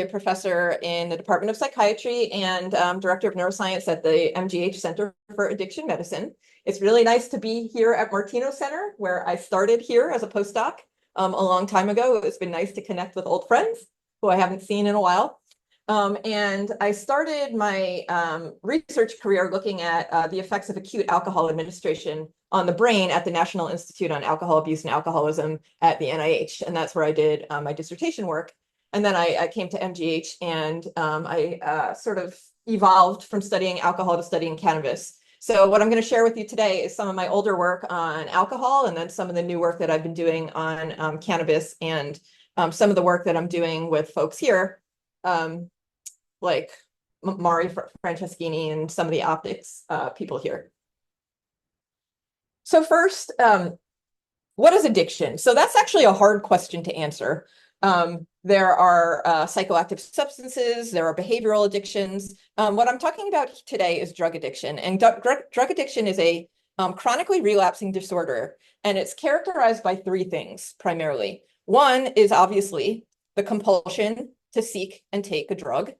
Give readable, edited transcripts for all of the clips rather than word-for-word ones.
professor in the Department of Psychiatry and director of neuroscience at the MGH Center for Addiction Medicine. It's really nice to be here at Martinos Center, where I started here as a postdoc a long time ago. It's been nice to connect with old friends who I haven't seen in a while. And I started my research career looking at the effects of acute alcohol administration on the brain at the National Institute on Alcohol Abuse and Alcoholism at the NIH. And that's where I did my dissertation work. And then I came to MGH and I sort of evolved from studying alcohol to studying cannabis. So what I'm going to share with you today is some of my older work on alcohol and then some of the new work that I've been doing on cannabis and some of the work that I'm doing with folks here, like Mari Franceschini and some of the optics people here. So first, what is addiction? So that's actually a hard question to answer. There are psychoactive substances, there are behavioral addictions. What I'm talking about today is drug addiction. And drug addiction is a chronically relapsing disorder, and it's characterized by three things primarily. One is obviously the compulsion to seek and take a drug.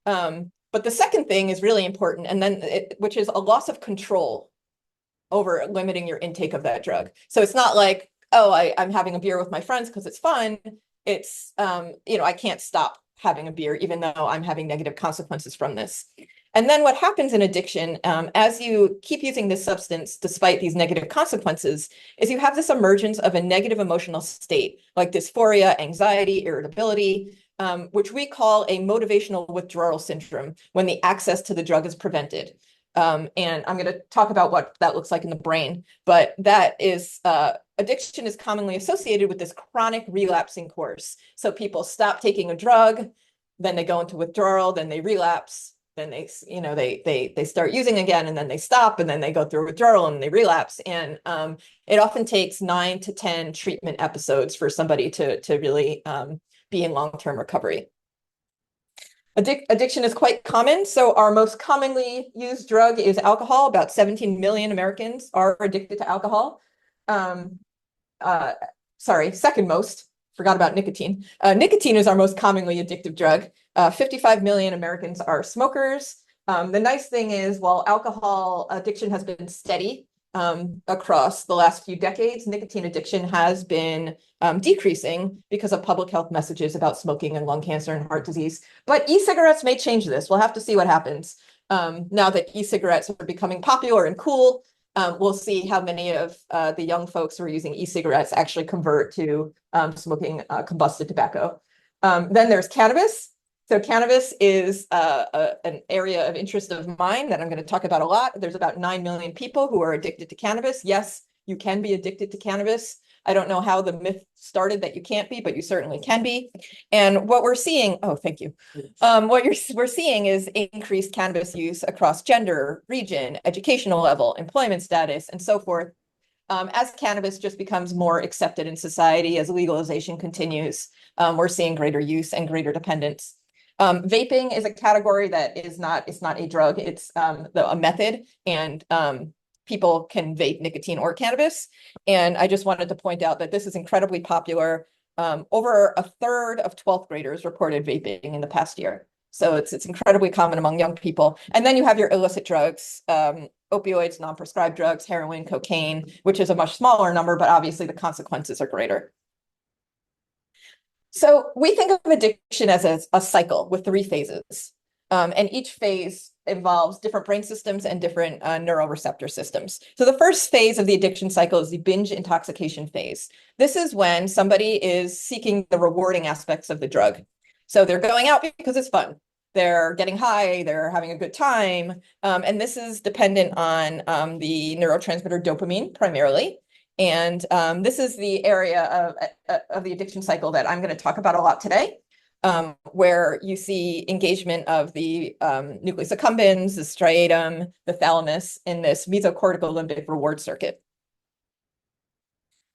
But the second thing is really important, and then which is a loss of control over limiting your intake of that drug. So it's not like, oh, I'm having a beer with my friends because it's fun. It's, I can't stop having a beer, even though I'm having negative consequences from this. And then what happens in addiction, as you keep using this substance, despite these negative consequences, is you have this emergence of a negative emotional state, like dysphoria, anxiety, irritability, which we call a motivational withdrawal syndrome when the access to the drug is prevented. And I'm going to talk about what that looks like in the brain, but that is, addiction is commonly associated with this chronic relapsing course. So people stop taking a drug, then they go into withdrawal, then they relapse, then they start using again, and then they stop, and then they go through withdrawal and they relapse. And it often takes 9 to 10 treatment episodes for somebody to really be in long-term recovery. Addiction is quite common. So our most commonly used drug is alcohol. About 17 million Americans are addicted to alcohol. Second most, forgot about nicotine. Nicotine is our most commonly addictive drug. 55 million Americans are smokers. The nice thing is, while alcohol addiction has been steady across the last few decades, nicotine addiction has been decreasing because of public health messages about smoking and lung cancer and heart disease. But e-cigarettes may change this. We'll have to see what happens. Now that e-cigarettes are becoming popular and cool, we'll see how many of the young folks who are using e-cigarettes actually convert to smoking combusted tobacco. Then there's cannabis. So cannabis is an area of interest of mine that I'm going to talk about a lot. There's about 9 million people who are addicted to cannabis. Yes, you can be addicted to cannabis. I don't know how the myth started that you can't be, but you certainly can be. And what we're seeing, oh, thank you. We're seeing is increased cannabis use across gender, region, educational level, employment status, and so forth. As cannabis just becomes more accepted in society, as legalization continues, we're seeing greater use and greater dependence. Vaping is a category that it's not a drug, it's a method, and people can vape nicotine or cannabis. And I just wanted to point out that this is incredibly popular. Over a third of 12th graders reported vaping in the past year. So it's incredibly common among young people. And then you have your illicit drugs, opioids, non-prescribed drugs, heroin, cocaine, which is a much smaller number, but obviously the consequences are greater. So we think of addiction as a cycle with 3 phases. And each phase involves different brain systems and different neuroreceptor systems. So the first phase of the addiction cycle is the binge intoxication phase. This is when somebody is seeking the rewarding aspects of the drug. So they're going out because it's fun. They're getting high, they're having a good time. And this is dependent on the neurotransmitter dopamine primarily. And this is the area of the addiction cycle that I'm going to talk about a lot today, where you see engagement of the nucleus accumbens, the striatum, the thalamus in this mesocortical limbic reward circuit.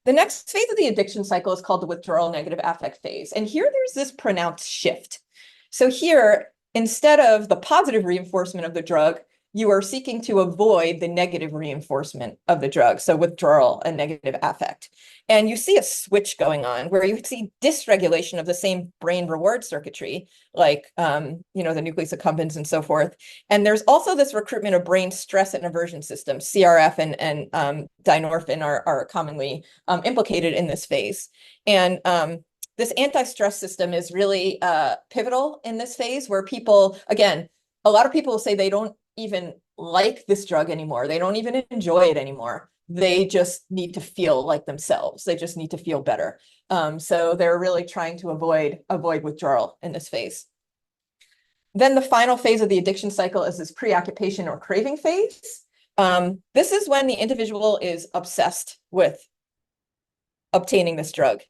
The next phase of the addiction cycle is called the withdrawal negative affect phase. And here there's this pronounced shift. So here, instead of the positive reinforcement of the drug, you are seeking to avoid the negative reinforcement of the drug, so withdrawal and negative affect. And you see a switch going on where you see dysregulation of the same brain reward circuitry, like you know, the nucleus accumbens and so forth. And there's also this recruitment of brain stress and aversion systems. CRF and dynorphin are commonly implicated in this phase. And this anti-stress system is really pivotal in this phase, where people, again, a lot of people say they don't even like this drug anymore. They don't even enjoy it anymore. They just need to feel like themselves. They just need to feel better. So they're really trying to avoid withdrawal in this phase. Then the final phase of the addiction cycle is this preoccupation or craving phase. This is when the individual is obsessed with obtaining this drug.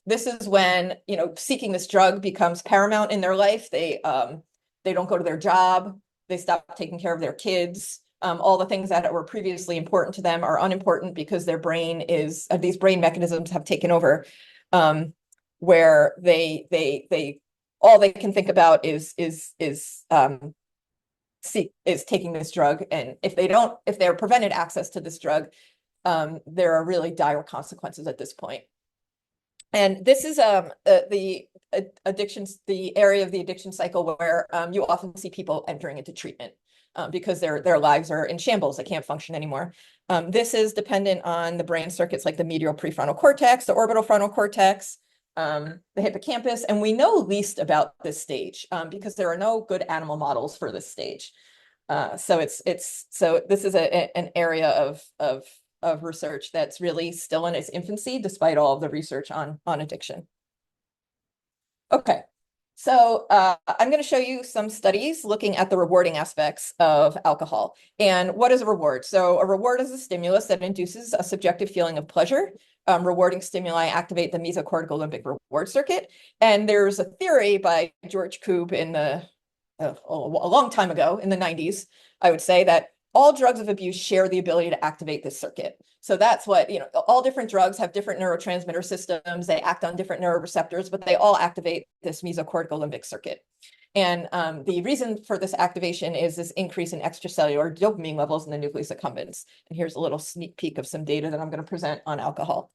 This is when, you know, seeking this drug becomes paramount in their life. They don't go to their job. They stop taking care of their kids. All the things that were previously important to them are unimportant because their brain is, these brain mechanisms have taken over, where they all they can think about is taking this drug. And if they're prevented access to this drug, there are really dire consequences at this point. And this is the addictions, the area of the addiction cycle where you often see people entering into treatment because their lives are in shambles. They can't function anymore. This is dependent on the brain circuits like the medial prefrontal cortex, the orbital frontal cortex, the hippocampus, and we know least about this stage because there are no good animal models for this stage. So this is an area of research that's really still in its infancy, despite all of the research on addiction. Okay, so I'm going to show you some studies looking at the rewarding aspects of alcohol. And what is a reward? So a reward is a stimulus that induces a subjective feeling of pleasure. Rewarding stimuli activate the mesocortical limbic reward circuit. And there's a theory by George Koob in a long time ago, in the 90s, I would say, that all drugs of abuse share the ability to activate this circuit. So that's what, you know, all different drugs have different neurotransmitter systems. They act on different neuroreceptors, but they all activate this mesocortical limbic circuit. And the reason for this activation is this increase in extracellular dopamine levels in the nucleus accumbens. And here's a little sneak peek of some data that I'm going to present on alcohol.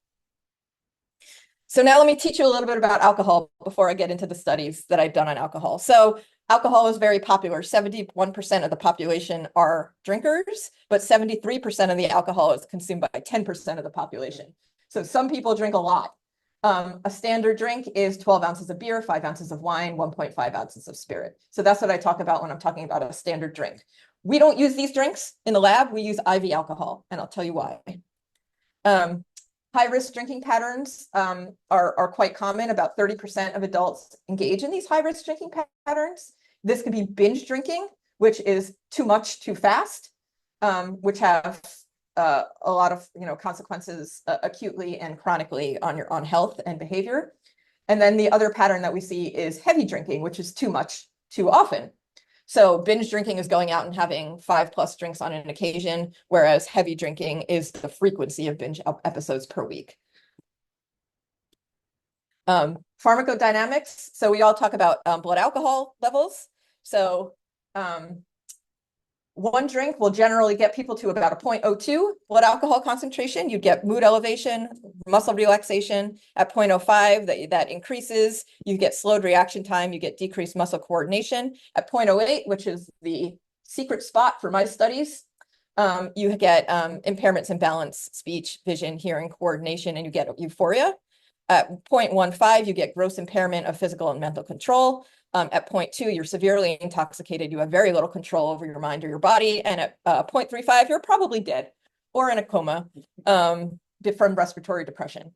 So now let me teach you a little bit about alcohol before I get into the studies that I've done on alcohol. So alcohol is very popular. 71% of the population are drinkers, but 73% of the alcohol is consumed by 10% of the population. So some people drink a lot. A standard drink is 12 ounces of beer, 5 ounces of wine, 1.5 ounces of spirit. So that's what I talk about when I'm talking about a standard drink. We don't use these drinks in the lab. We use IV alcohol, and I'll tell you why. High-risk drinking patterns are quite common. About 30% of adults engage in these high-risk drinking patterns. This could be binge drinking, which is too much too fast, which have a lot of consequences acutely and chronically on health and behavior. And then the other pattern that we see is heavy drinking, which is too much too often. So binge drinking is going out and having 5+ drinks on an occasion, whereas heavy drinking is the frequency of binge episodes per week. Pharmacodynamics. So we all talk about blood alcohol levels. So one drink will generally get people to about a 0.02 blood alcohol concentration. You get mood elevation, muscle relaxation. At 0.05, that increases. You get slowed reaction time. You get decreased muscle coordination. At 0.08, which is the secret spot for my studies, you get impairments in balance, speech, vision, hearing, coordination, and you get euphoria. At 0.15, you get gross impairment of physical and mental control. At 0.2, you're severely intoxicated. You have very little control over your mind or your body. And at 0.35, you're probably dead or in a coma from respiratory depression.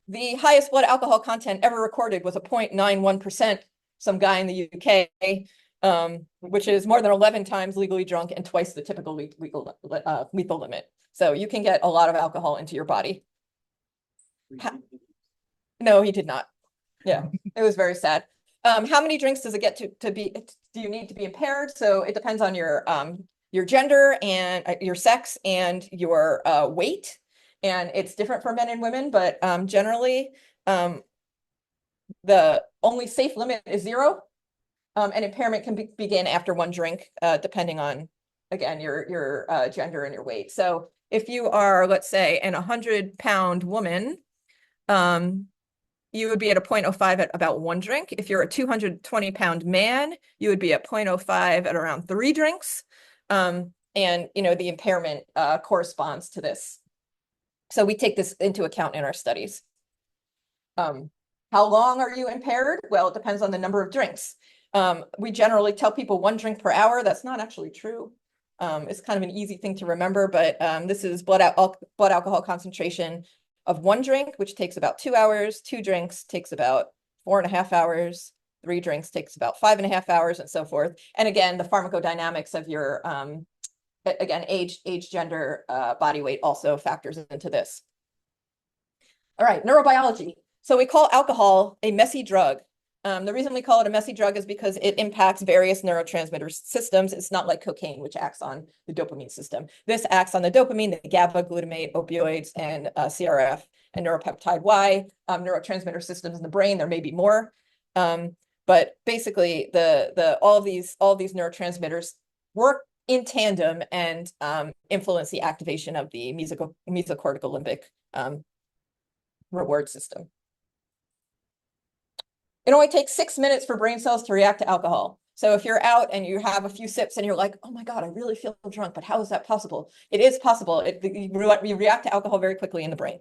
The highest blood alcohol content ever recorded was a 0.91%, some guy in the UK, which is more than 11 times legally drunk and twice the typical lethal limit. So you can get a lot of alcohol into your body. No, he did not. Yeah, it was very sad. How many drinks does it get do you need to be impaired? So it depends on your gender and your sex and your weight. And it's different for men and women, but generally the only safe limit is 0. And impairment can begin after one drink, depending on again, your gender and your weight. So if you are, let's say, an 100-pound woman, you would be at a 0.05 at about 1 drink. If you're a 220-pound man, you would be at 0.05 at around 3 drinks. And the impairment corresponds to this. So we take this into account in our studies. How long are you impaired? Well, it depends on the number of drinks. We generally tell people 1 drink per hour. That's not actually true. It's kind of an easy thing to remember, but this is blood alcohol concentration of 1 drink, which takes about 2 hours. 2 drinks takes about 4.5 hours. 3 drinks takes about 5.5 hours, and so forth. And again, the pharmacodynamics of your again, age, gender, body weight also factors into this. All right, neurobiology. So we call alcohol a messy drug. The reason we call it a messy drug is because it impacts various neurotransmitter systems. It's not like cocaine, which acts on the dopamine system. This acts on the dopamine, the GABA, glutamate, opioids, and CRF and neuropeptide Y neurotransmitter systems in the brain. There may be more, but basically, all of these neurotransmitters work in tandem and influence the activation of the mesocortical limbic reward system. It only takes 6 minutes for brain cells to react to alcohol. So if you're out and you have a few sips and you're like, oh my God, I really feel drunk, but how is that possible? It is possible. You react to alcohol very quickly in the brain.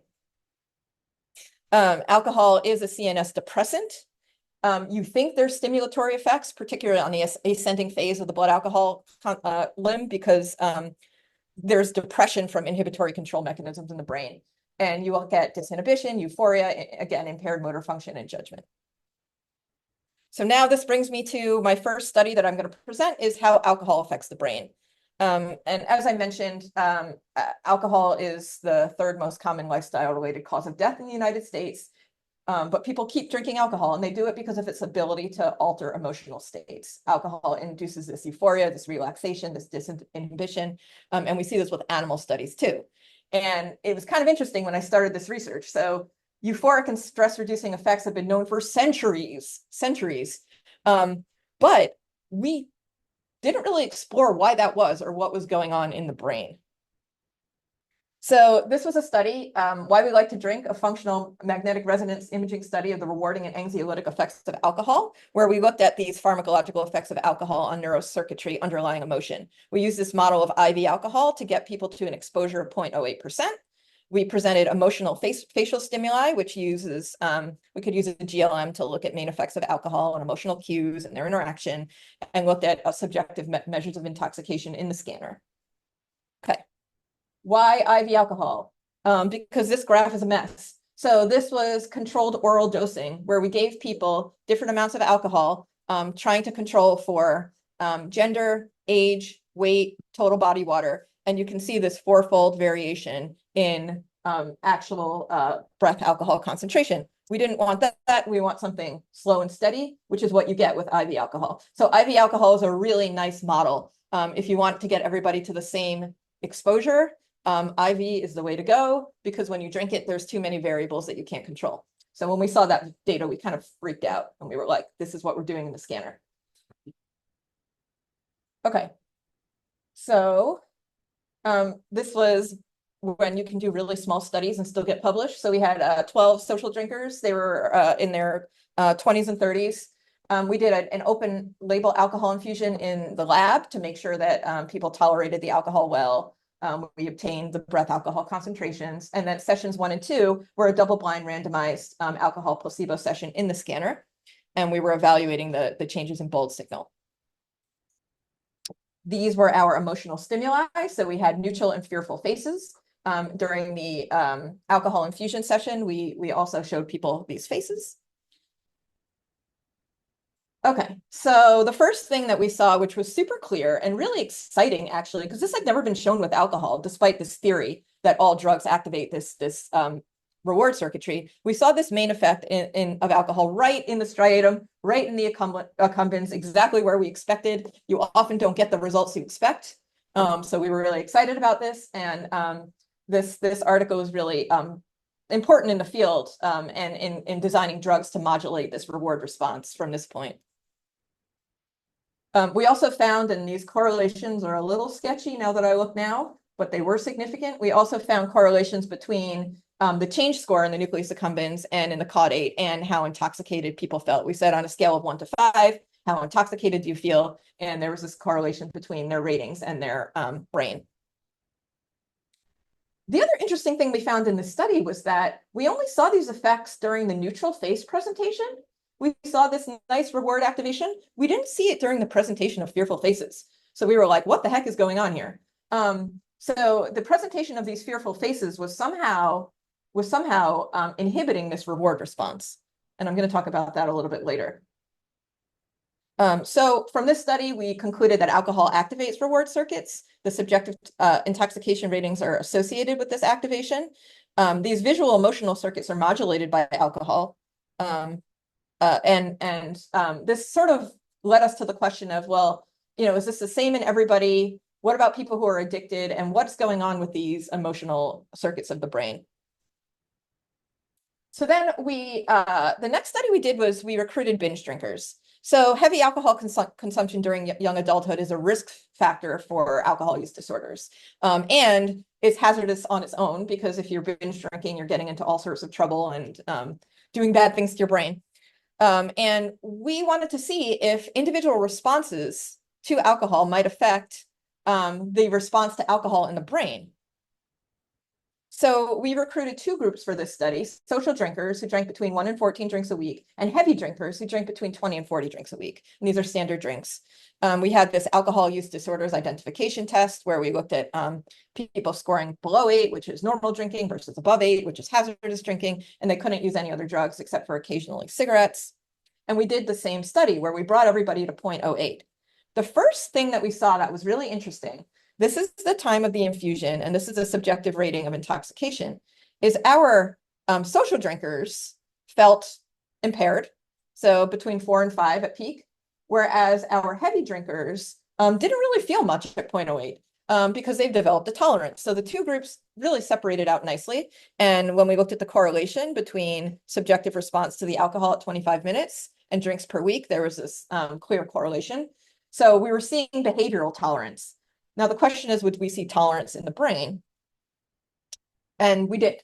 Alcohol is a CNS depressant. You think there's stimulatory effects, particularly on the ascending phase of the blood alcohol limb, because there's depression from inhibitory control mechanisms in the brain. And you will get disinhibition, euphoria, again, impaired motor function and judgment. So now this brings me to my first study that I'm going to present is how alcohol affects the brain. And as I mentioned, alcohol is the 3rd most common lifestyle-related cause of death in the United States. But people keep drinking alcohol, and they do it because of its ability to alter emotional states. Alcohol induces this euphoria, this relaxation, this disinhibition, and we see this with animal studies too. And it was kind of interesting when I started this research. So euphoric and stress-reducing effects have been known for centuries. But we didn't really explore why that was or what was going on in the brain. So this was a study, Why We Like to Drink, a functional magnetic resonance imaging study of the rewarding and anxiolytic effects of alcohol, where we looked at these pharmacological effects of alcohol on neurocircuitry underlying emotion. We used this model of IV alcohol to get people to an exposure of 0.08%. We presented emotional facial stimuli, which uses, we could use a GLM to look at main effects of alcohol and emotional cues and their interaction, and looked at subjective measures of intoxication in the scanner. Okay. Why IV alcohol? Because this graph is a mess. So this was controlled oral dosing, where we gave people different amounts of alcohol, trying to control for gender, age, weight, total body water. And you can see this 4-fold variation in actual breath alcohol concentration. We didn't want that. We want something slow and steady, which is what you get with IV alcohol. So IV alcohol is a really nice model. If you want to get everybody to the same exposure, IV is the way to go, because when you drink it, there's too many variables that you can't control. So when we saw that data, we kind of freaked out and we were like, this is what we're doing in the scanner. Okay. So this was when you can do really small studies and still get published. So we had 12 social drinkers. They were in their 20s and 30s. We did an open label alcohol infusion in the lab to make sure that people tolerated the alcohol well. We obtained the breath alcohol concentrations, and then sessions 1 and 2 were a double-blind randomized alcohol placebo session in the scanner, and we were evaluating the changes in bold signal. These were our emotional stimuli. So we had neutral and fearful faces. During the alcohol infusion session, we also showed people these faces. Okay, so the first thing that we saw, which was super clear and really exciting, actually, because this had never been shown with alcohol, despite this theory that all drugs activate this reward circuitry, we saw this main effect of alcohol right in the striatum, right in the accumbens, exactly where we expected. You often don't get the results you expect. So we were really excited about this. And this article is really important in the field and in designing drugs to modulate this reward response from this point. We also found, and these correlations are a little sketchy now that I look now, but they were significant. We also found correlations between the change score in the nucleus accumbens and in the caudate and how intoxicated people felt. We said on a scale of 1 to 5, how intoxicated do you feel? And there was this correlation between their ratings and their brain. The other interesting thing we found in this study was that we only saw these effects during the neutral face presentation. We saw this nice reward activation. We didn't see it during the presentation of fearful faces. So we were like, what the heck is going on here? So the presentation of these fearful faces was somehow inhibiting this reward response. And I'm going to talk about that a little bit later. So from this study, we concluded that alcohol activates reward circuits. The subjective intoxication ratings are associated with this activation. These visual emotional circuits are modulated by alcohol. This sort of led us to the question of, well, is this the same in everybody? What about people who are addicted? And what's going on with these emotional circuits of the brain? So then the next study we did was we recruited binge drinkers. So heavy alcohol consumption during young adulthood is a risk factor for alcohol use disorders. And it's hazardous on its own because if you're binge drinking, you're getting into all sorts of trouble and doing bad things to your brain. And we wanted to see if individual responses to alcohol might affect the response to alcohol in the brain. So we recruited 2 groups for this study: social drinkers who drank between 1 and 14 drinks a week, and heavy drinkers who drank between 20 and 40 drinks a week. And these are standard drinks. We had this alcohol use disorders identification test where we looked at people scoring below 8, which is normal drinking, versus above 8, which is hazardous drinking, and they couldn't use any other drugs except for occasionally cigarettes. And we did the same study where we brought everybody to 0.08. The first thing that we saw that was really interesting, this is the time of the infusion, and this is a subjective rating of intoxication, is our social drinkers felt impaired, so between 4 and 5 at peak, whereas our heavy drinkers didn't really feel much at 0.08 because they've developed a tolerance. So the 2 groups really separated out nicely. And when we looked at the correlation between subjective response to the alcohol at 25 minutes and drinks per week, there was this clear correlation. So we were seeing behavioral tolerance. Now, the question is, would we see tolerance in the brain? And we did.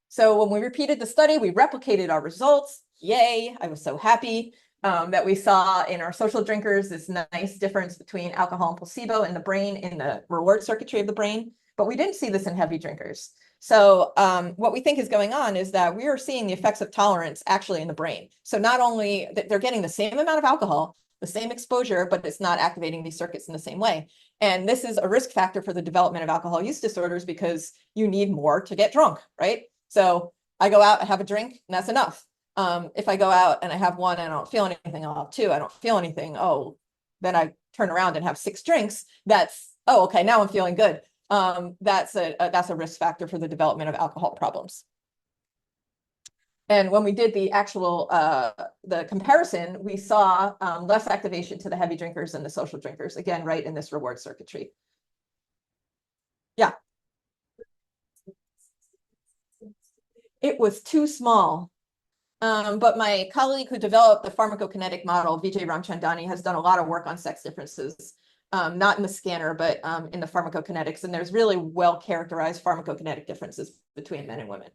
So when we repeated the study, we replicated our results. Yay, I was so happy that we saw in our social drinkers this nice difference between alcohol and placebo in the brain, in the reward circuitry of the brain. But we didn't see this in heavy drinkers. So what we think is going on is that we are seeing the effects of tolerance actually in the brain. So not only that they're getting the same amount of alcohol, the same exposure, but it's not activating these circuits in the same way. And this is a risk factor for the development of alcohol use disorders because you need more to get drunk, right? So I go out, I have a drink, and that's enough. If I go out and I have 1 and I don't feel anything, I'll have 2, I don't feel anything. Oh, then I turn around and have 6 drinks. That's, oh, okay, now I'm feeling good. That's a risk factor for the development of alcohol problems. And when we did the actual the comparison, we saw less activation to the heavy drinkers than the social drinkers, again, right in this reward circuitry. Yeah. It was too small. But my colleague who developed the pharmacokinetic model, Vijay Ramchandani, has done a lot of work on sex differences, not in the scanner, but in the pharmacokinetics. And there's really well-characterized pharmacokinetic differences between men and women.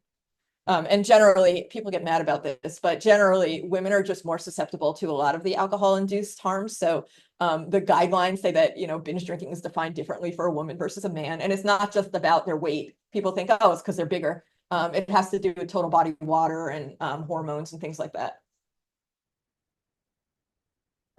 And generally, people get mad about this, but generally, women are just more susceptible to a lot of the alcohol-induced harms. So the guidelines say that, binge drinking is defined differently for a woman versus a man. And it's not just about their weight. People think, oh, it's because they're bigger. It has to do with total body water and hormones and things like that.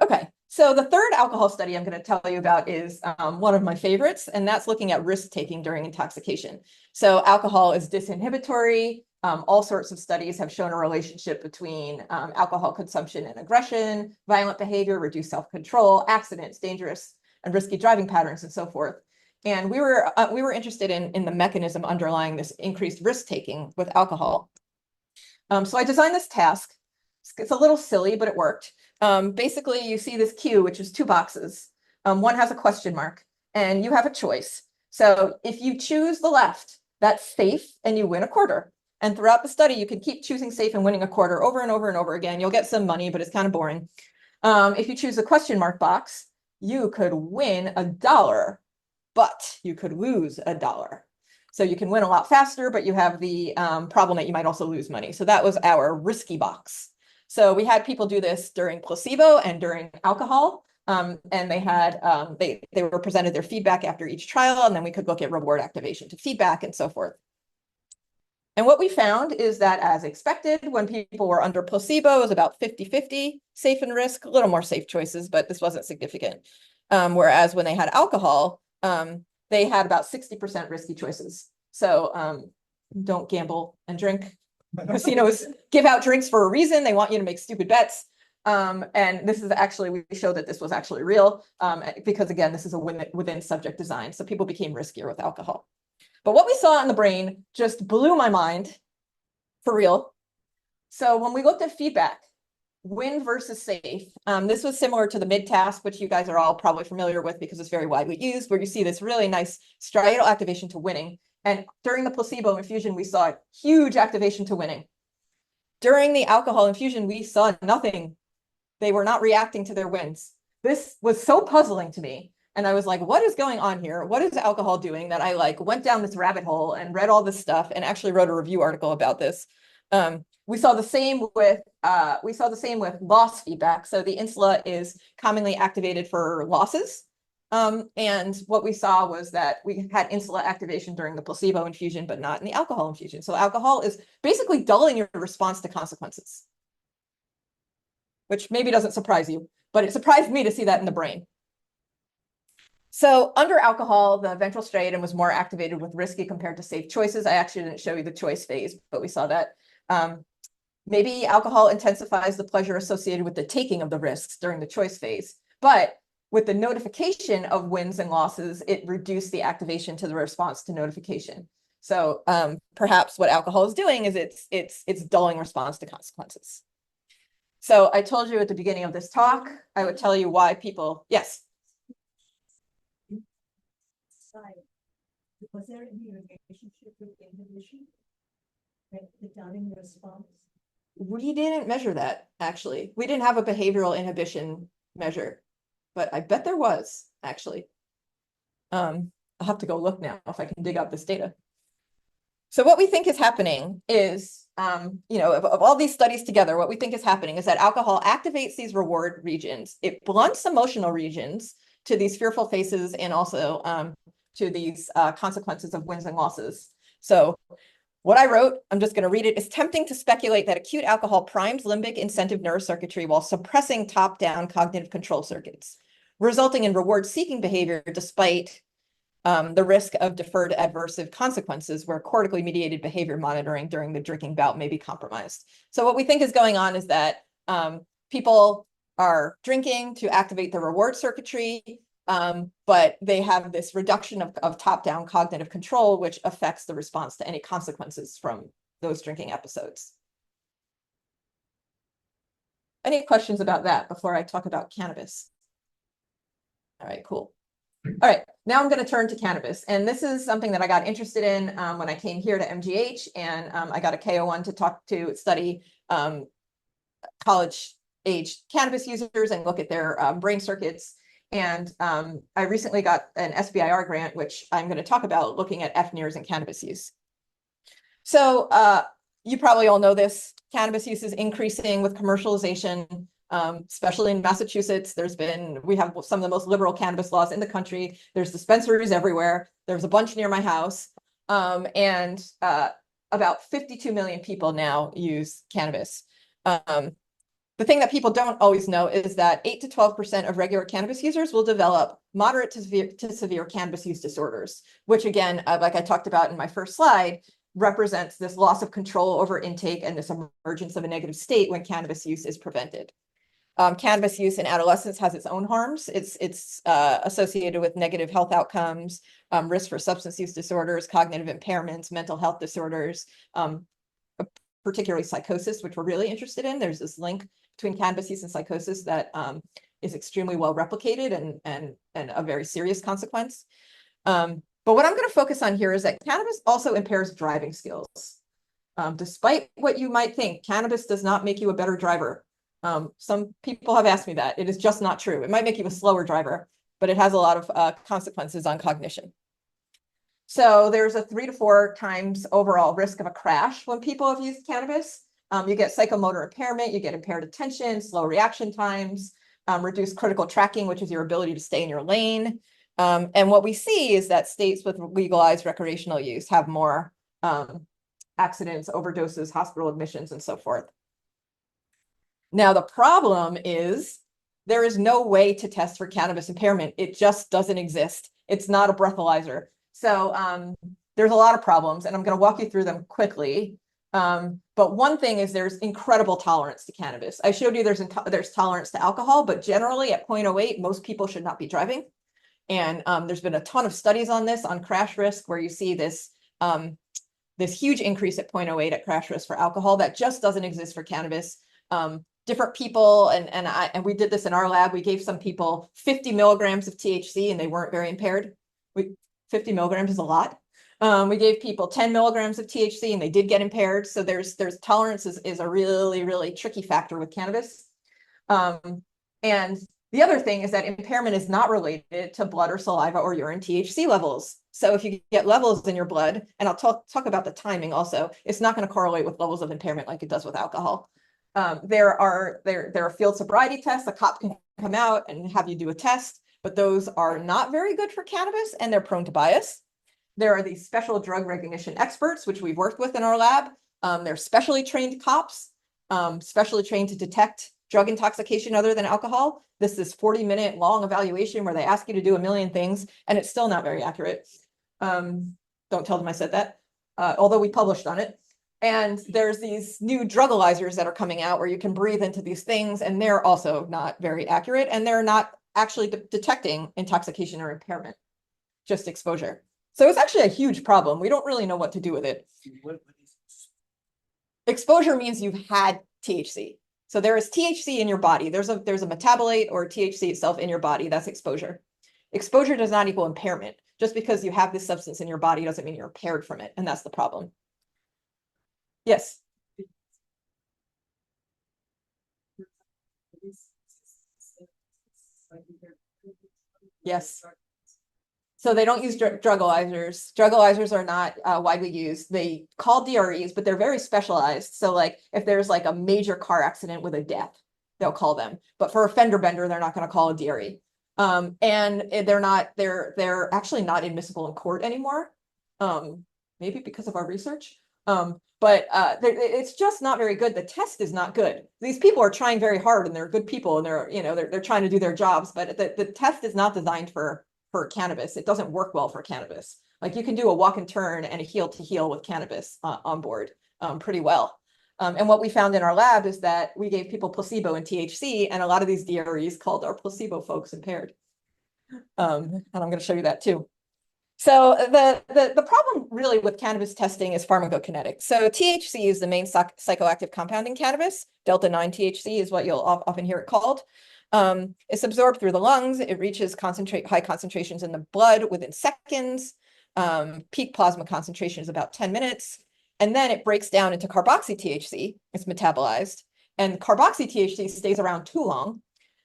Okay, so the third alcohol study I'm going to tell you about is one of my favorites, and that's looking at risk-taking during intoxication. So alcohol is disinhibitory. All sorts of studies have shown a relationship between alcohol consumption and aggression, violent behavior, reduced self-control, accidents, dangerous and risky driving patterns, and so forth. And we were interested in the mechanism underlying this increased risk-taking with alcohol. So I designed this task. It's a little silly, but it worked. Basically, you see this cue, which is 2 boxes. One has a question mark, and you have a choice. So if you choose the left, that's safe, and you win a quarter. And throughout the study, you can keep choosing safe and winning a quarter over and over and over again. You'll get some money, but it's kind of boring. If you choose the question mark box, you could win $1, but you could lose $1. So you can win a lot faster, but you have the problem that you might also lose money. So that was our risky box. So we had people do this during placebo and during alcohol. And they had they were presented their feedback after each trial, and then we could look at reward activation to feedback and so forth. And what we found is that, as expected, when people were under placebo, it was about 50-50 safe and risk, a little more safe choices, but this wasn't significant. Whereas when they had alcohol, they had about 60% risky choices. So don't gamble and drink. Casinos give out drinks for a reason. They want you to make stupid bets. And this is actually, we showed that this was actually real because, again, this is a within subject design. So people became riskier with alcohol. But what we saw in the brain just blew my mind, for real. So when we looked at feedback, win versus safe, this was similar to the mid-task, which you guys are all probably familiar with because it's very widely used, where you see this really nice striatal activation to winning. And during the placebo infusion, we saw huge activation to winning. During the alcohol infusion, we saw nothing. They were not reacting to their wins. This was so puzzling to me. And I was like, what is going on here? What is alcohol doing? That I went down this rabbit hole and read all this stuff and actually wrote a review article about this. We saw the same with loss feedback. So the insula is commonly activated for losses. And what we saw was that we had insula activation during the placebo infusion, but not in the alcohol infusion. So alcohol is basically dulling your response to consequences, which maybe doesn't surprise you, but it surprised me to see that in the brain. So under alcohol, the ventral striatum was more activated with risky compared to safe choices. I actually didn't show you the choice phase, but we saw that. Maybe alcohol intensifies the pleasure associated with the taking of the risks during the choice phase, but with the notification of wins and losses, it reduced the activation to the response to notification. So perhaps what alcohol is doing is it's dulling response to consequences. So I told you at the beginning of this talk, I would tell you why people, yes. Was there any relationship with inhibition? The dulling response? We didn't measure that, actually. We didn't have a behavioral inhibition measure, but I bet there was, actually. I'll have to go look now if I can dig up this data. So what we think is happening is, of all these studies together, what we think is happening is that alcohol activates these reward regions. It blunts emotional regions to these fearful faces and also to these consequences of wins and losses. So what I wrote, I'm just going to read it. It's tempting to speculate that acute alcohol primes limbic incentive nerve circuitry while suppressing top-down cognitive control circuits, resulting in reward-seeking behavior despite the risk of deferred adversive consequences where cortically mediated behavior monitoring during the drinking bout may be compromised. So what we think is going on is that people are drinking to activate the reward circuitry, but they have this reduction of top-down cognitive control, which affects the response to any consequences from those drinking episodes. Any questions about that before I talk about cannabis? All right, cool. All right, now I'm going to turn to cannabis. And this is something that I got interested in when I came here to MGH, and I got a KO1 to study college-age cannabis users and look at their brain circuits. And I recently got an SBIR grant, which I'm going to talk about, looking at FNIRS and cannabis use. So you probably all know this. Cannabis use is increasing with commercialization, especially in Massachusetts. We have some of the most liberal cannabis laws in the country. There's dispensaries everywhere. There's a bunch near my house. And about 52 million people now use cannabis. The thing that people don't always know is that 8 to 12% of regular cannabis users will develop moderate to severe cannabis use disorders, which again, like I talked about in my first slide, represents this loss of control over intake and this emergence of a negative state when cannabis use is prevented. Cannabis use in adolescence has its own harms. It's associated with negative health outcomes, risk for substance use disorders, cognitive impairments, mental health disorders, particularly psychosis, which we're really interested in. There's this link between cannabis use and psychosis that is extremely well replicated and a very serious consequence. But what I'm going to focus on here is that cannabis also impairs driving skills. Despite what you might think, cannabis does not make you a better driver. Some people have asked me that. It is just not true. It might make you a slower driver, but it has a lot of consequences on cognition. So there's a 3 to 4 times overall risk of a crash when people have used cannabis. You get psychomotor impairment, you get impaired attention, slow reaction times, reduced critical tracking, which is your ability to stay in your lane. And what we see is that states with legalized recreational use have more accidents, overdoses, hospital admissions, and so forth. Now, the problem is there is no way to test for cannabis impairment. It just doesn't exist. It's not a breathalyzer. So there's a lot of problems, and I'm going to walk you through them quickly. But one thing is there's incredible tolerance to cannabis. I showed you there's tolerance to alcohol, but generally at 0.08, most people should not be driving. And there's been a ton of studies on this, on crash risk, where you see this huge increase at 0.08 at crash risk for alcohol that just doesn't exist for cannabis. Different people, and we did this in our lab. We gave some people 50 milligrams of THC and they weren't very impaired. 50 milligrams is a lot. We gave people 10 milligrams of THC and they did get impaired. So there's tolerance is a really, really tricky factor with cannabis. And the other thing is that impairment is not related to blood or saliva or urine THC levels. So if you get levels in your blood, and I'll talk about the timing also, it's not going to correlate with levels of impairment like it does with alcohol. There are field sobriety tests. A cop can come out and have you do a test, but those are not very good for cannabis and they're prone to bias. There are these special drug recognition experts, which we've worked with in our lab. They're specially trained cops, specially trained to detect drug intoxication other than alcohol. This is 40-minute long evaluation where they ask you to do a million things, and it's still not very accurate. Don't tell them I said that, although we published on it. And there's these new drugalizers that are coming out where you can breathe into these things, and they're also not very accurate, and they're not actually detecting intoxication or impairment, just exposure. So it's actually a huge problem. We don't really know what to do with it. Exposure means you've had THC. So there is THC in your body. There's a metabolite or THC itself in your body. That's exposure. Exposure does not equal impairment. Just because you have this substance in your body doesn't mean you're impaired from it. And that's the problem. Yes. Yes. So they don't use drugalizers. Drugalizers are not widely used. They call DREs, but they're very specialized. So like if there's like a major car accident with a death, they'll call them. But for a fender bender, they're not going to call a DRE. And they're actually not admissible in court anymore. Maybe because of our research. But it's just not very good. The test is not good. These people are trying very hard and they're good people and they're trying to do their jobs, but the test is not designed for cannabis. It doesn't work well for cannabis. Like you can do a walk and turn and a heel to heel with cannabis on board pretty well. And what we found in our lab is that we gave people placebo and THC, and a lot of these DREs called our placebo folks impaired. And I'm going to show you that too. So the problem really with cannabis testing is pharmacokinetics. So THC is the main psychoactive compound in cannabis. Delta-9 THC is what you'll often hear it called. It's absorbed through the lungs. It reaches high concentrations in the blood within seconds. Peak plasma concentration is about 10 minutes. And then it breaks down into carboxy THC. It's metabolized. And carboxy THC stays around too long.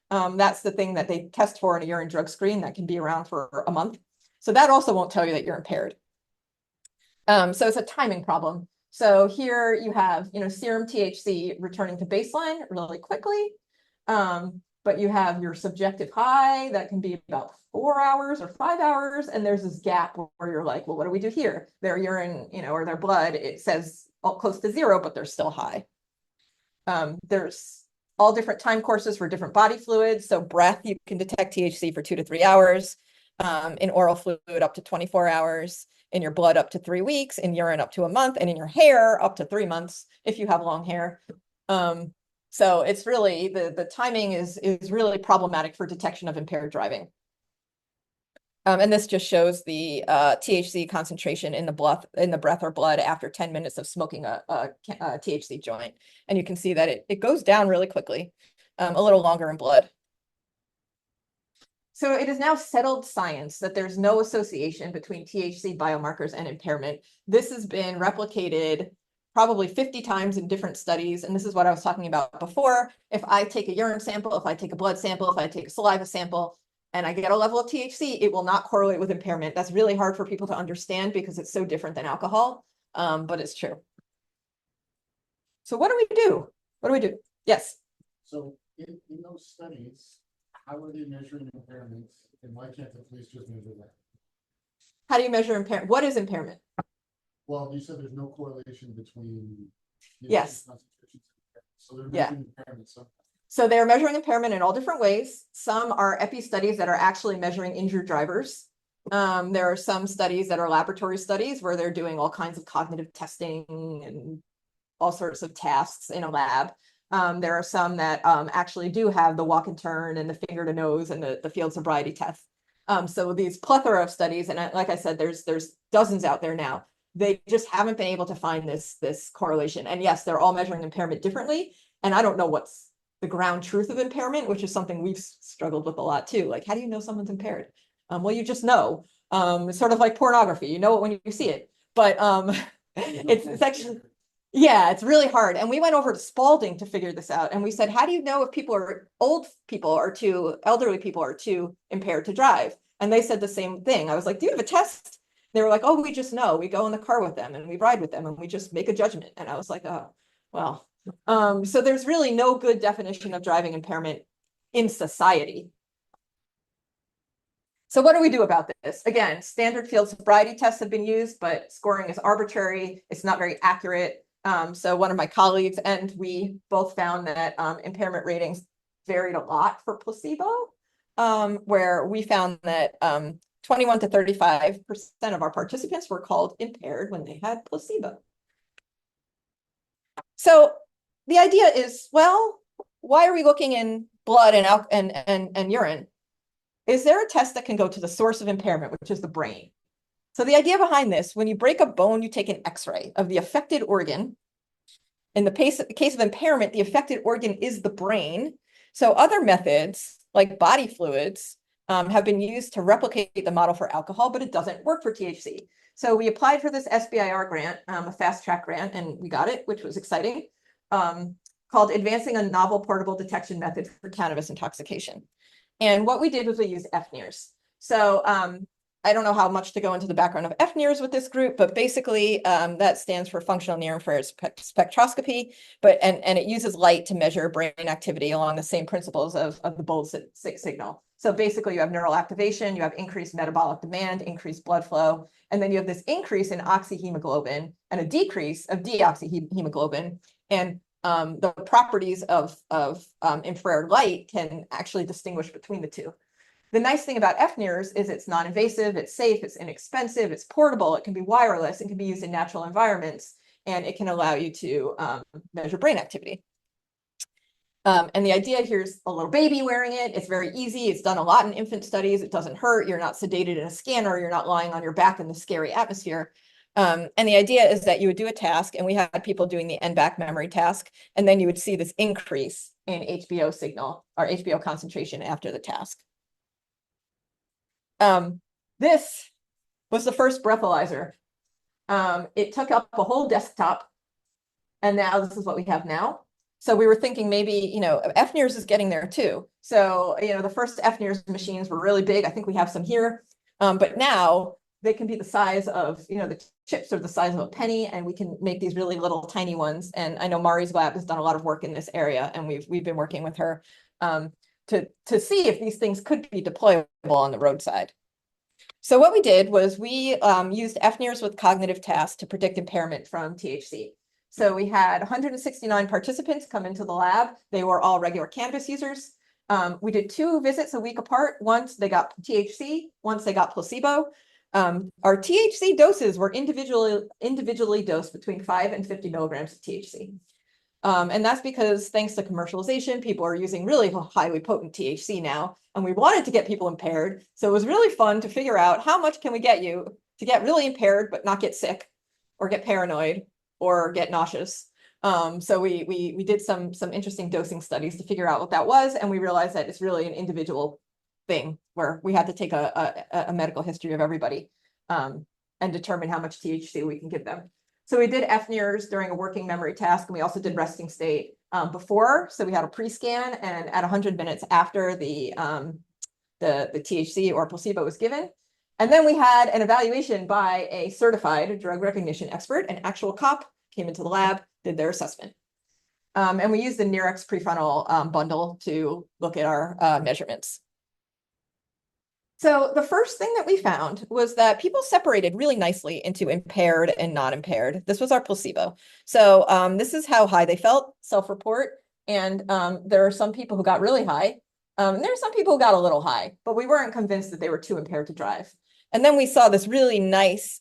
That's the thing that they test for in a urine drug screen that can be around for a month. So that also won't tell you that you're impaired. So it's a timing problem. So here you have, serum THC returning to baseline really quickly. But you have your subjective high that can be about 4 hours or 5 hours. And there's this gap where you're like, well, what do we do here? Their urine, or their blood, it says close to 0, but they're still high. There's all different time courses for different body fluids. So breath, you can detect THC for 2 to 3 hours. In oral fluid up to 24 hours, in your blood up to 3 weeks, in urine up to a month, and in your hair up to 3 months if you have long hair. So it's really, the timing is really problematic for detection of impaired driving. And this just shows the THC concentration in the breath or blood after 10 minutes of smoking a THC joint. And you can see that it goes down really quickly, a little longer in blood. So it is now settled science that there's no association between THC biomarkers and impairment. This has been replicated probably 50 times in different studies. And this is what I was talking about before. If I take a urine sample, if I take a blood sample, if I take a saliva sample, and I get a level of THC, it will not correlate with impairment. That's really hard for people to understand because it's so different than alcohol, but it's true. So what do we do? What do we do? Yes. So in those studies, how are they measuring impairments, and why can't the police just measure that? How do you measure impairment? What is impairment? Well, you said there's no correlation between Yes. concentrations, so they're Yeah. measuring impairment somehow. So they're measuring impairment in all different ways. Some are epi studies that are actually measuring injured drivers. There are some studies that are laboratory studies where they're doing all kinds of cognitive testing and all sorts of tasks in a lab. There are some that actually do have the walk and turn and the finger to nose and the field sobriety test. So these plethora of studies, and like I said, there's dozens out there now. They just haven't been able to find this correlation. And yes, they're all measuring impairment differently. And I don't know what's the ground truth of impairment, which is something we've struggled with a lot too. Like, how do you know someone's impaired? Well, you just know. It's sort of like pornography. You know it when you see it. But it's actually, yeah, it's really hard. And we went over to Spalding to figure this out. And we said, how do you know if old people are too, elderly people are too impaired to drive? And they said the same thing. I was like, do you have a test? They were like, oh, we just know. We go in the car with them and we ride with them and we just make a judgment. And I was like, oh, well. So there's really no good definition of driving impairment in society. So what do we do about this? Again, standard field sobriety tests have been used, but scoring is arbitrary. It's not very accurate. So one of my colleagues and we both found that impairment ratings varied a lot for placebo, where we found that 21 to 35% of our participants were called impaired when they had placebo. So the idea is, well, why are we looking in blood and urine? Is there a test that can go to the source of impairment, which is the brain? So the idea behind this, when you break a bone, you take an X-ray of the affected organ. In the case of impairment, the affected organ is the brain. So other methods, like body fluids, have been used to replicate the model for alcohol, but it doesn't work for THC. So we applied for this SBIR grant, a fast track grant, and we got it, which was exciting, called Advancing a Novel Portable Detection Method for Cannabis Intoxication. And what we did was we used FNIRS. So I don't know how much to go into the background of FNIRS with this group, but basically that stands for functional near-infrared spectroscopy, and it uses light to measure brain activity along the same principles of the Bowles signal. So basically you have neural activation, you have increased metabolic demand, increased blood flow, and then you have this increase in oxyhemoglobin and a decrease of deoxyhemoglobin. And the properties of infrared light can actually distinguish between the two. The nice thing about FNIRS is it's non-invasive, it's safe, it's inexpensive, it's portable, it can be wireless, it can be used in natural environments, and it can allow you to measure brain activity. And the idea here is a little baby wearing it. It's very easy. It's done a lot in infant studies. It doesn't hurt. You're not sedated in a scanner. You're not lying on your back in the scary atmosphere. And the idea is that you would do a task, and we had people doing the end-back memory task, and then you would see this increase in HBO signal or HBO concentration after the task. This was the first breathalyzer. It took up a whole desktop, and now this is what we have now. So we were thinking maybe, FNIRS is getting there too. So, the first FNIRS machines were really big. I think we have some here, but now they can be the size of, the chips are the size of a penny, and we can make these really little tiny ones. And I know Mari's lab has done a lot of work in this area, and we've been working with her to see if these things could be deployable on the roadside. So what we did was we used FNIRS with cognitive tasks to predict impairment from THC. So we had 169 participants come into the lab. They were all regular cannabis users. We did 2 visits a week apart. Once they got THC, once they got placebo. Our THC doses were individually dosed between 5 and 50 milligrams of THC. And that's because thanks to commercialization, people are using really highly potent THC now, and we wanted to get people impaired. So it was really fun to figure out how much can we get you to get really impaired, but not get sick or get paranoid or get nauseous. So we did some interesting dosing studies to figure out what that was. And we realized that it's really an individual thing where we had to take a medical history of everybody and determine how much THC we can give them. So we did FNIRS during a working memory task, and we also did resting state before. So we had a pre-scan, and at 100 minutes after the THC or placebo was given. And then we had an evaluation by a certified drug recognition expert. An actual cop came into the lab, did their assessment. And we used the Nerex prefrontal bundle to look at our measurements. So the first thing that we found was that people separated really nicely into impaired and non-impaired. This was our placebo. So this is how high they felt, self-report. And there are some people who got really high. And there are some people who got a little high, but we weren't convinced that they were too impaired to drive. And then we saw this really nice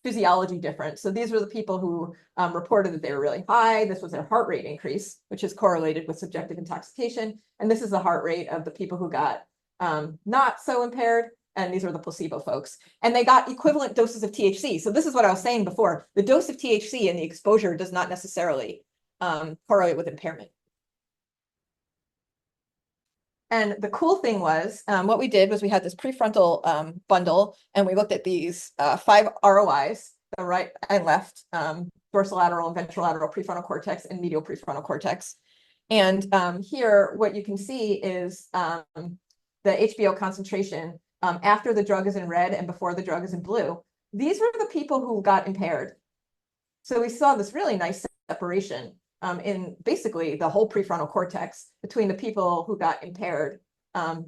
physiology difference. So these were the people who reported that they were really high. This was their heart rate increase, which is correlated with subjective intoxication. And this is the heart rate of the people who got not so impaired. And these are the placebo folks. And they got equivalent doses of THC. So this is what I was saying before. The dose of THC and the exposure does not necessarily correlate with impairment. And the cool thing was, what we did was we had this prefrontal bundle, and we looked at these 5 ROIs, the right and left, dorsolateral and ventrolateral prefrontal cortex and medial prefrontal cortex. And here, what you can see is the HBO concentration after the drug is in red and before the drug is in blue. These were the people who got impaired. So we saw this really nice separation in basically the whole prefrontal cortex between the people who got impaired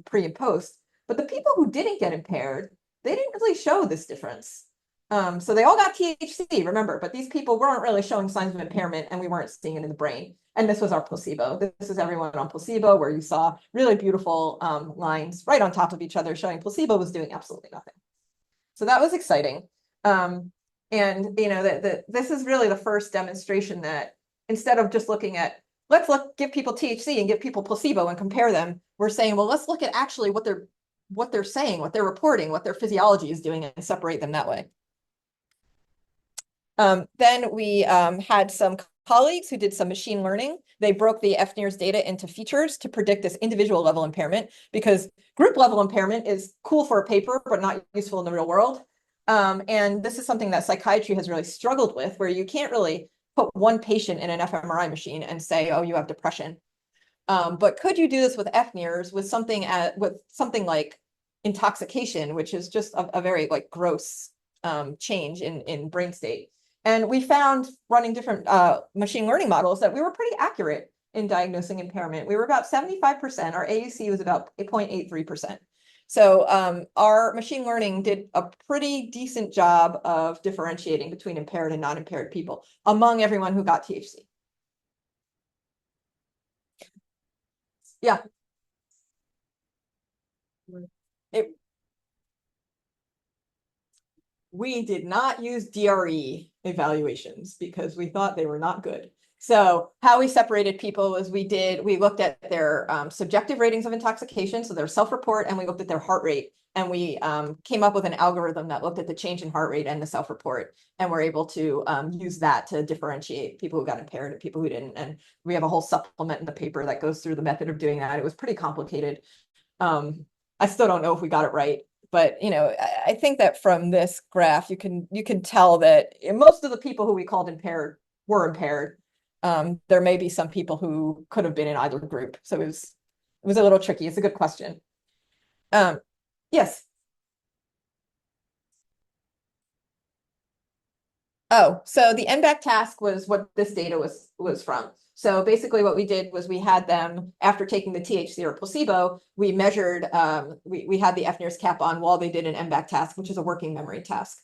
pre and post. But the people who didn't get impaired, they didn't really show this difference. So they all got THC, remember, but these people weren't really showing signs of impairment, and we weren't seeing it in the brain. And this was our placebo. This is everyone on placebo, where you saw really beautiful lines right on top of each other showing placebo was doing absolutely nothing. So that was exciting. And you know, this is really the first demonstration that instead of just looking at, give people THC and give people placebo and compare them, we're saying, well, let's look at actually what they're saying, what they're reporting, what their physiology is doing, and separate them that way. Then we had some colleagues who did some machine learning. They broke the FNIRS data into features to predict this individual level impairment, because group level impairment is cool for a paper, but not useful in the real world. And this is something that psychiatry has really struggled with, where you can't really put one patient in an fMRI machine and say, oh, you have depression. But could you do this with FNIRS with something like intoxication, which is just a very like gross change in brain state? And we found, running different machine learning models, that we were pretty accurate in diagnosing impairment. We were about 75%. Our AUC was about 0.83%. So our machine learning did a pretty decent job of differentiating between impaired and non-impaired people among everyone who got THC. Yeah. We did not use DRE evaluations because we thought they were not good. So how we separated people was we looked at their subjective ratings of intoxication, so their self-report, and we looked at their heart rate. And we came up with an algorithm that looked at the change in heart rate and the self-report, and we're able to use that to differentiate people who got impaired and people who didn't. And we have a whole supplement in the paper that goes through the method of doing that. It was pretty complicated. I still don't know if we got it right, but you know, I think that from this graph, you can tell that most of the people who we called impaired were impaired. There may be some people who could have been in either group. So it was a little tricky. It's a good question. Yes. Oh, so the NBAC task was what this data was from. So basically what we did was we had them, after taking the THC or placebo, we measured, we had the FNIRS cap on while they did an NBAC task, which is a working memory task.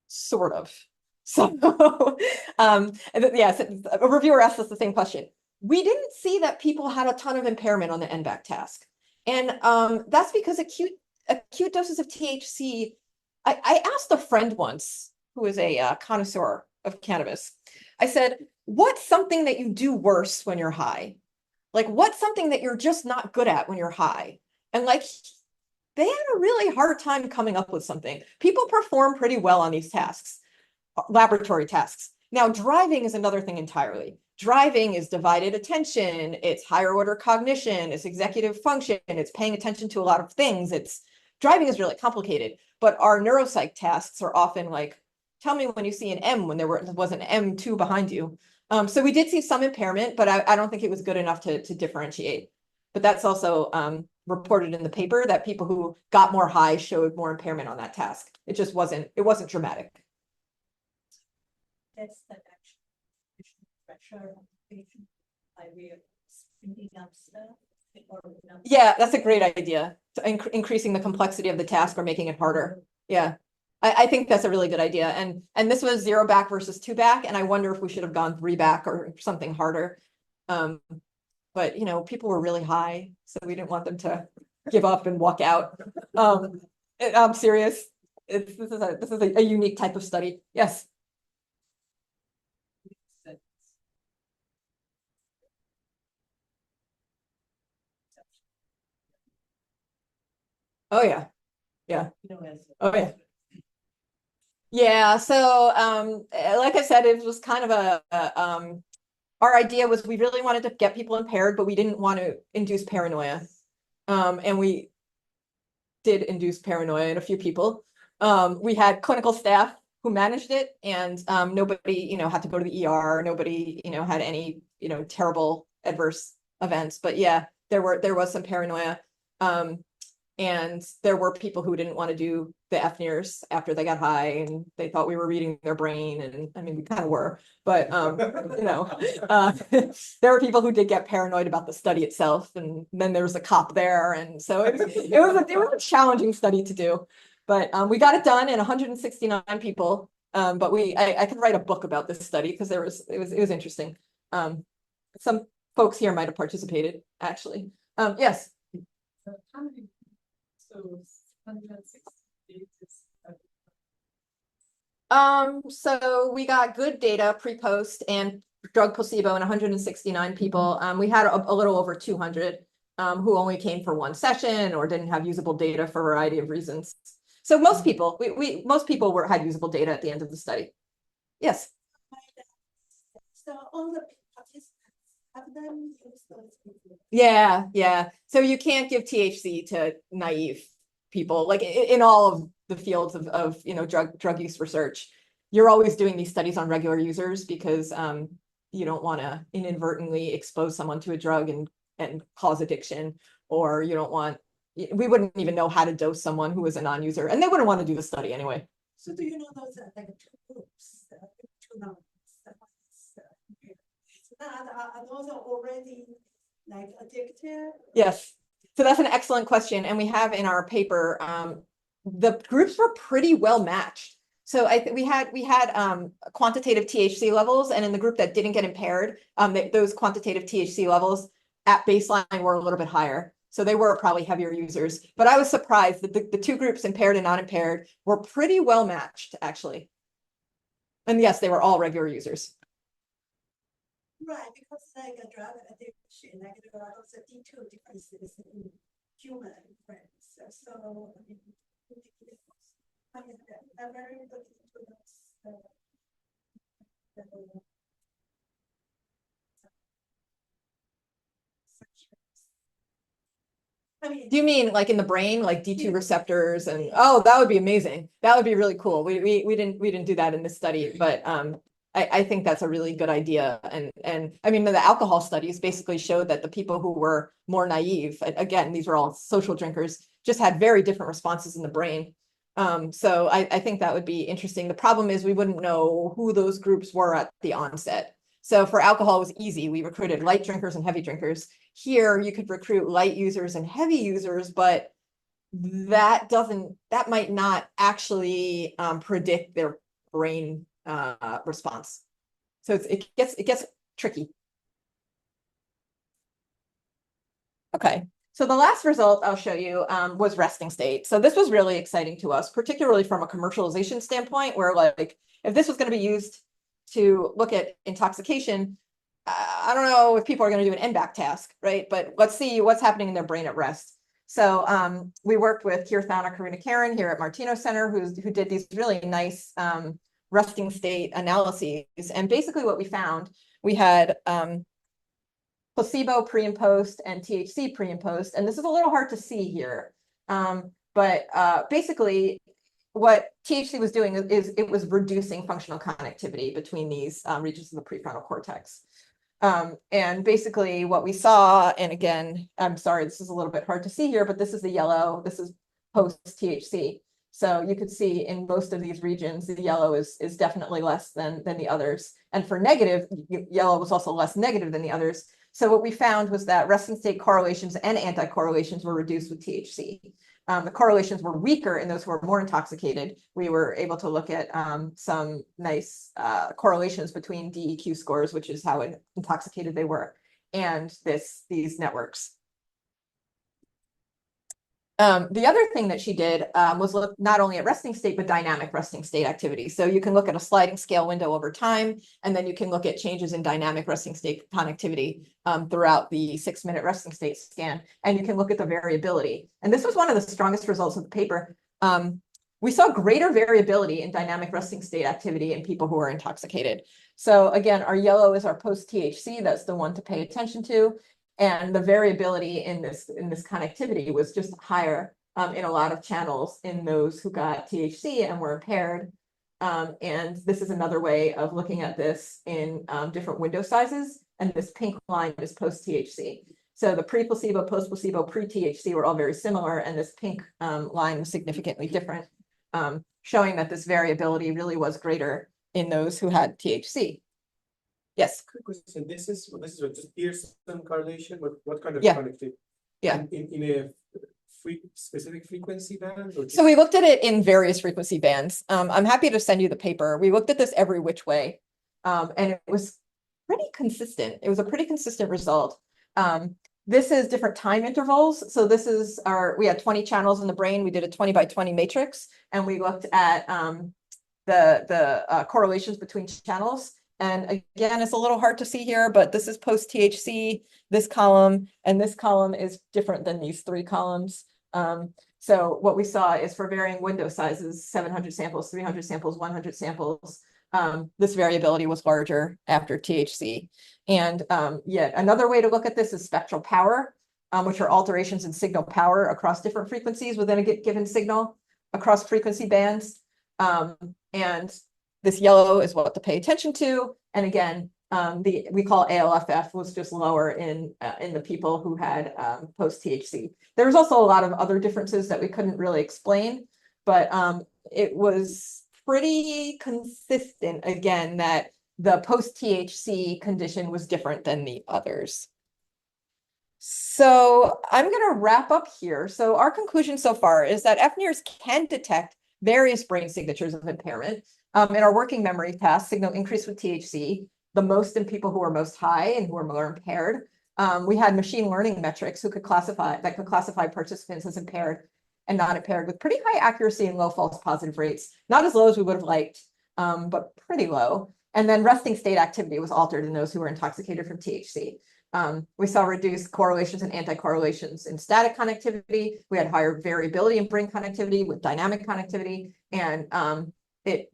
Sort of. So, yes, a reviewer asked us the same question. We didn't see that people had a ton of impairment on the NBAC task. And that's because acute doses of THC, I asked a friend once, who is a connoisseur of cannabis. I said, what's something that you do worse when you're high? Like, what's something that you're just not good at when you're high? And like, they had a really hard time coming up with something. People perform pretty well on these tasks, laboratory tasks. Now, driving is another thing entirely. Driving is divided attention, it's higher order cognition, it's executive function, it's paying attention to a lot of things. It's driving is really complicated, but our neuropsych tasks are often like, tell me when you see an M when there was an M2 behind you. So we did see some impairment, but I don't think it was good enough to differentiate. But that's also reported in the paper that people who got more high showed more impairment on that task. It just wasn't dramatic. That's the actual pressure on the patient by way of speeding up stuff. Or not. Yeah, that's a great idea. Increasing the complexity of the task or making it harder. Yeah. I think that's a really good idea. And this was 0 back versus 2 back. And I wonder if we should have gone 3 back or something harder. But you know, people were really high, so we didn't want them to give up and walk out. I'm serious. This is a unique type of study. Yes. Oh yeah. Yeah. Oh yeah. Yeah, so like I said, it was kind of our idea was we really wanted to get people impaired, but we didn't want to induce paranoia. And we did induce paranoia in a few people. We had clinical staff who managed it, and nobody, had to go to the ER. Nobody, had any, terrible adverse events. But yeah, there was some paranoia. And there were people who didn't want to do the FNIRS after they got high, and they thought we were reading their brain. And I mean, we kind of were, but there were people who did get paranoid about the study itself. And then there was a cop there, and so it was a challenging study to do. But we got it done in 169 people. But I could write a book about this study because it was interesting. Some folks here might have participated, actually. Yes. How many? So 160 days is So we got good data pre-post and drug placebo in 169 people. We had a little over 200 who only came for 1 session or didn't have usable data for a variety of reasons. So most people, most people had usable data at the end of the study. Yes. so all the participants have them use those people. Yeah. So you can't give THC to naive people, like in all of the fields of drug use research. You're always doing these studies on regular users because you don't want to inadvertently expose someone to a drug and cause addiction, or you don't want, we wouldn't even know how to dose someone who is a non-user, and they wouldn't want to do the study anyway. So do you know those are like 2 groups, 2 numbers? Are those already like addicted? Yes. So that's an excellent question. And we have in our paper, the groups were pretty well matched. So we had quantitative THC levels, and in the group that didn't get impaired, those quantitative THC levels at baseline were a little bit higher. So they were probably heavier users. But I was surprised that the 2 groups, impaired and non-impaired, were pretty well matched, actually. And yes, they were all regular users. Right, because like a drug addiction, like there are also D2 differences in human friends. So I mean, I'm very looking into those. I mean, Do you mean like in the brain, like D2 receptors? And oh, that would be amazing. That would be really cool. We didn't do that in this study, but I think that's a really good idea. And I mean, the alcohol studies basically showed that the people who were more naive, again, these were all social drinkers, just had very different responses in the brain. So I think that would be interesting. The problem is we wouldn't know who those groups were at the onset. So for alcohol, it was easy. We recruited light drinkers and heavy drinkers. Here, you could recruit light users and heavy users, but that might not actually predict their brain response. So it gets tricky. Okay. So the last result I'll show you was resting state. So this was really exciting to us, particularly from a commercialization standpoint, where like if this was going to be used to look at intoxication, I don't know if people are going to do an NBAC task, right? But let's see what's happening in their brain at rest. So we worked with Kirthana Karuna-Karan here at Martinos Center, who did these really nice resting state analyses. And basically what we found, we had placebo pre and post and THC pre and post. And this is a little hard to see here. But basically, what THC was doing is it was reducing functional connectivity between these regions of the prefrontal cortex. And basically what we saw, and again, I'm sorry, this is a little bit hard to see here, but this is the yellow, this is post THC. So you could see in most of these regions, the yellow is definitely less than the others. And for negative, yellow was also less negative than the others. So what we found was that resting state correlations and anti-correlations were reduced with THC. The correlations were weaker in those who were more intoxicated. We were able to look at some nice correlations between DEQ scores, which is how intoxicated they were, and these networks. The other thing that she did was look not only at resting state, but dynamic resting state activity. So you can look at a sliding scale window over time, and then you can look at changes in dynamic resting state connectivity throughout the 6-minute resting state scan, and you can look at the variability. And this was one of the strongest results of the paper. We saw greater variability in dynamic resting state activity in people who are intoxicated. So again, our yellow is our post-THC. That's the one to pay attention to. And the variability in this connectivity was just higher in a lot of channels in those who got THC and were impaired. And this is another way of looking at this in different window sizes. And this pink line is post-THC. So the pre-placebo, post-placebo, pre-THC were all very similar. And this pink line was significantly different, showing that this variability really was greater in those who had THC. Yes. Quick question. This is just Pearson correlation. What kind of Yeah. connectivity? Yeah. In a specific frequency band? Or So we looked at it in various frequency bands. I'm happy to send you the paper. We looked at this every which way, and it was pretty consistent. It was a pretty consistent result. This is different time intervals. So this is we had 20 channels in the brain. We did a 20 by 20 matrix, and we looked at the correlations between channels. And again, it's a little hard to see here, but this is post THC, this column, and this column is different than these 3 columns. So what we saw is for varying window sizes, 700 samples, 300 samples, 100 samples, this variability was larger after THC. And yet another way to look at this is spectral power, which are alterations in signal power across different frequencies within a given signal across frequency bands. And this yellow is what to pay attention to. And again, we call ALFF was just lower in the people who had post THC. There was also a lot of other differences that we couldn't really explain, but it was pretty consistent again that the post THC condition was different than the others. So I'm going to wrap up here. So our conclusion so far is that FNIRS can detect various brain signatures of impairment. In our working memory test, signal increased with THC, the most in people who are most high and who are more impaired. We had machine learning metrics that could classify participants as impaired and not impaired with pretty high accuracy and low false positive rates, not as low as we would have liked, but pretty low. And then resting state activity was altered in those who were intoxicated from THC. We saw reduced correlations and anti-correlations in static connectivity. We had higher variability in brain connectivity with dynamic connectivity, and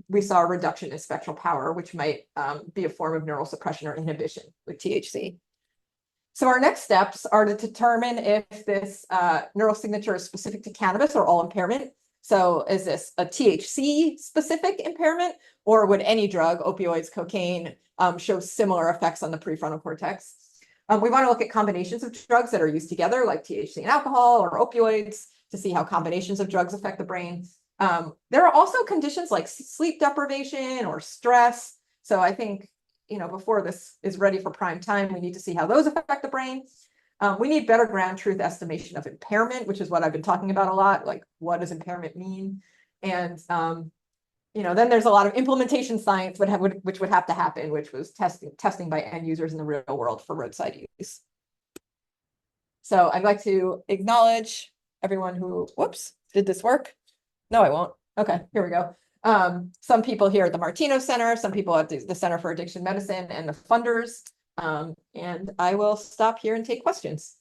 we saw a reduction in spectral power, which might be a form of neural suppression or inhibition with THC. So our next steps are to determine if this neural signature is specific to cannabis or all impairment. So is this a THC specific impairment, or would any drug, opioids, cocaine, show similar effects on the prefrontal cortex? We want to look at combinations of drugs that are used together, like THC and alcohol or opioids, to see how combinations of drugs affect the brain. There are also conditions like sleep deprivation or stress. So I think, before this is ready for prime time, we need to see how those affect the brain. We need better ground truth estimation of impairment, which is what I've been talking about a lot. Like, what does impairment mean? And, then there's a lot of implementation science which would have to happen, which was testing by end users in the real world for roadside use. So I'd like to acknowledge everyone who, did this work? No, I won't. Okay, here we go. Some people here at the Martinos Center, some people at the Center for Addiction Medicine, and the funders. And I will stop here and take questions.